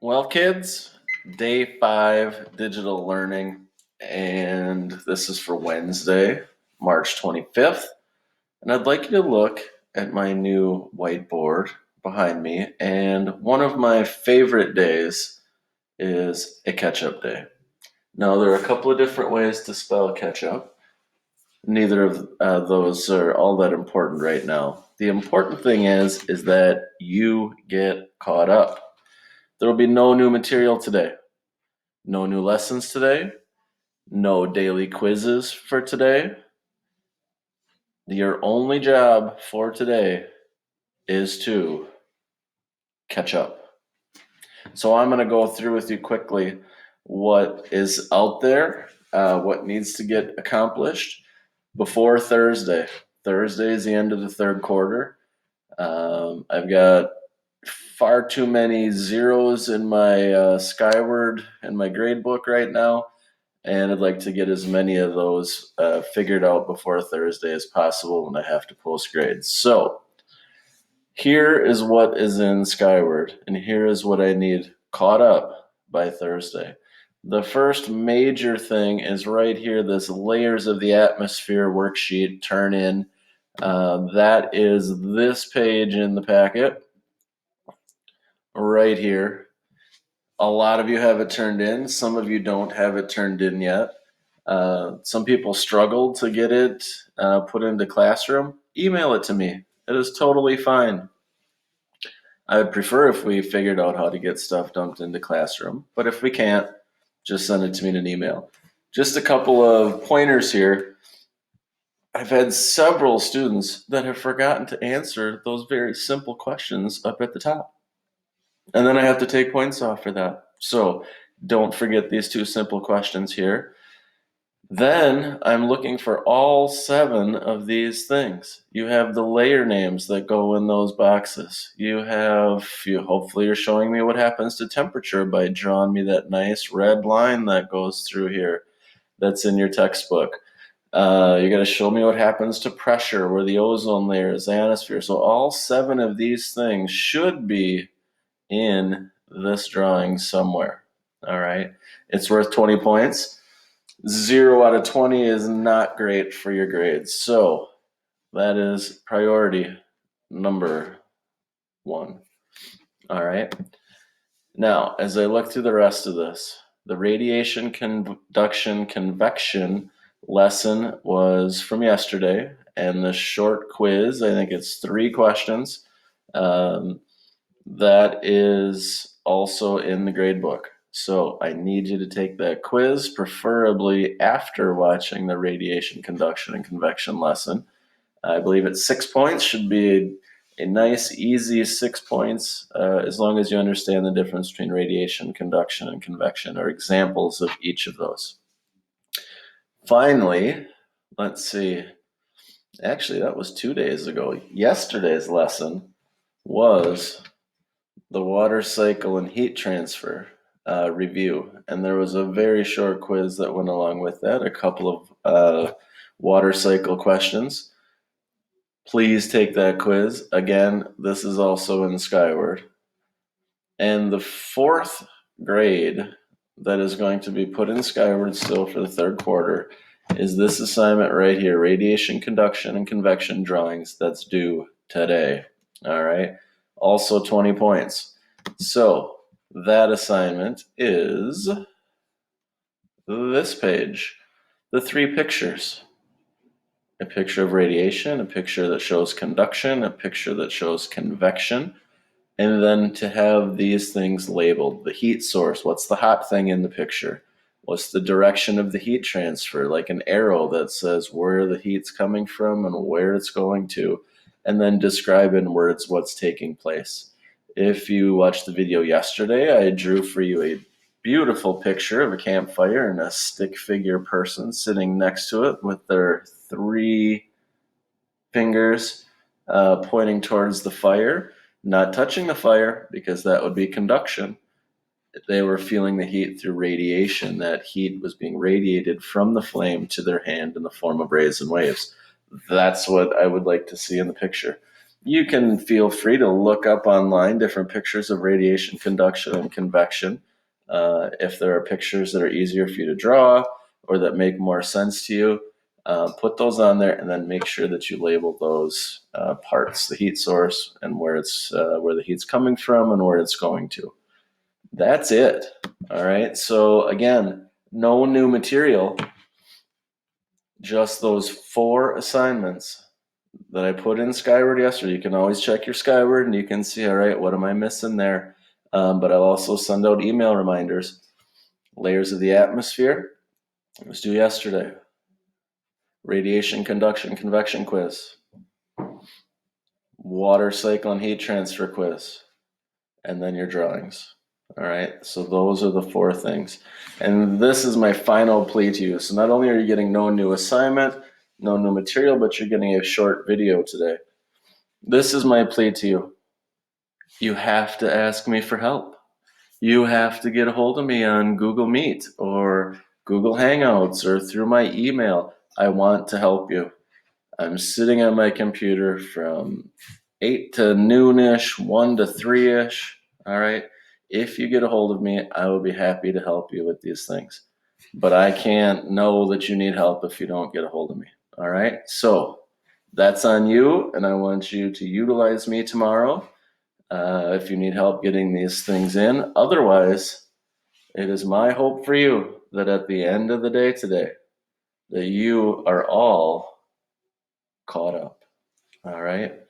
Well, kids, day 5 digital learning, and this is for Wednesday, March 25th. And I'd like you to look at my new whiteboard behind me. And one of my favorite days is a ketchup day. Now, there are a couple of different ways to spell ketchup. Neither of those are all that important right now. The important thing is that you get caught up. There will be no new material today. No new lessons today. No daily quizzes for today. Your only job for today is to catch up. So I'm going to go through with you quickly what is out there, what needs to get accomplished before Thursday. Thursday is the end of the third quarter. I've got far too many zeros in my Skyward in my grade book right now. And I'd like to get as many of those figured out before Thursday as possible when I have to post grades. So here is what is in Skyward, and here is what I need caught up by Thursday. The first major thing is right here, this layers of the atmosphere worksheet turn in. That is this page in the packet right here. A lot of you have it turned in. Some of you don't have it turned in yet. Some people struggle to get it put into Classroom. Email it to me. It is totally fine. I would prefer if we figured out how to get stuff dumped into Classroom, but if we can't, just send it to me in an email. Just a couple of pointers here. I've had several students that have forgotten to answer those very simple questions up at the top. And then I have to take points off for that. So don't forget these two simple questions here. Then I'm looking for all 7 of these things. You have the layer names that go in those boxes. Hopefully you're showing me what happens to temperature by drawing me that nice red line that goes through here. That's in your textbook. You're going to show me what happens to pressure, where the ozone layer is, the ionosphere. So all 7 of these things should be in this drawing somewhere. All right. It's worth 20 points. 0 out of 20 is not great for your grades. So that is priority number 1. All right. Now, as I look through the rest of this, the radiation, conduction, convection lesson was from yesterday, and the short quiz, I think it's 3 questions. That is also in the grade book. So I need you to take that quiz, preferably after watching the radiation, conduction, and convection lesson. I believe it's 6 points, should be a nice, easy 6 points, as long as you understand the difference between radiation, conduction, and convection, or examples of each of those. Finally, let's see. Actually, that was 2 days ago. Yesterday's lesson was the water cycle and heat transfer review. And there was a very short quiz that went along with that, a couple of water cycle questions. Please take that quiz. Again, this is also in Skyward. And the 4th grade that is going to be put in Skyward still for the third quarter is this assignment right here, radiation, conduction, and convection drawings. That's due today. All right. Also 20 points. So that assignment is this page, the 3 pictures. A picture of radiation, a picture that shows conduction, a picture that shows convection, and then to have these things labeled. The heat source, what's the hot thing in the picture? What's the direction of the heat transfer? Like an arrow that says where the heat's coming from and where it's going to, and then describe in words what's taking place. If you watched the video yesterday, I drew for you a beautiful picture of a campfire and a stick figure person sitting next to it with their 3 fingers pointing towards the fire, not touching the fire because that would be conduction. They were feeling the heat through radiation. That heat was being radiated from the flame to their hand in the form of rays and waves. That's what I would like to see in the picture. You can feel free to look up online different pictures of radiation conduction and convection. If there are pictures that are easier for you to draw or that make more sense to you, put those on there, and then make sure that you label those parts, the heat source, and where the heat's coming from and where it's going to. That's it. All right. So again, no new material, just those 4 assignments that I put in Skyward yesterday. You can always check your Skyward and you can see, all right, what am I missing there? But I'll also send out email reminders. Layers of the atmosphere, it was due yesterday. Radiation conduction convection quiz. Water cycle and heat transfer quiz. And then your drawings. All right, so those are the 4 things. And this is my final plea to you. So not only are you getting no new assignment, no new material, but you're getting a short video today. This is my plea to you. You have to ask me for help. You have to get a hold of me on Google Meet or Google Hangouts or through my email. I want to help you. I'm sitting on my computer from 8 to noonish, 1 to 3ish. All right. If you get a hold of me, I will be happy to help you with these things. But I can't know that you need help if you don't get a hold of me. All right. So that's on you. And I want you to utilize me tomorrow if you need help getting these things in. Otherwise, it is my hope for you that at the end of the day today, that you are all caught up. All right.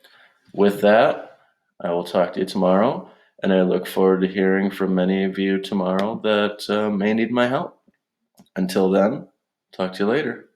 With that, I will talk to you tomorrow, and I look forward to hearing from many of you tomorrow that may need my help. Until then, talk to you later.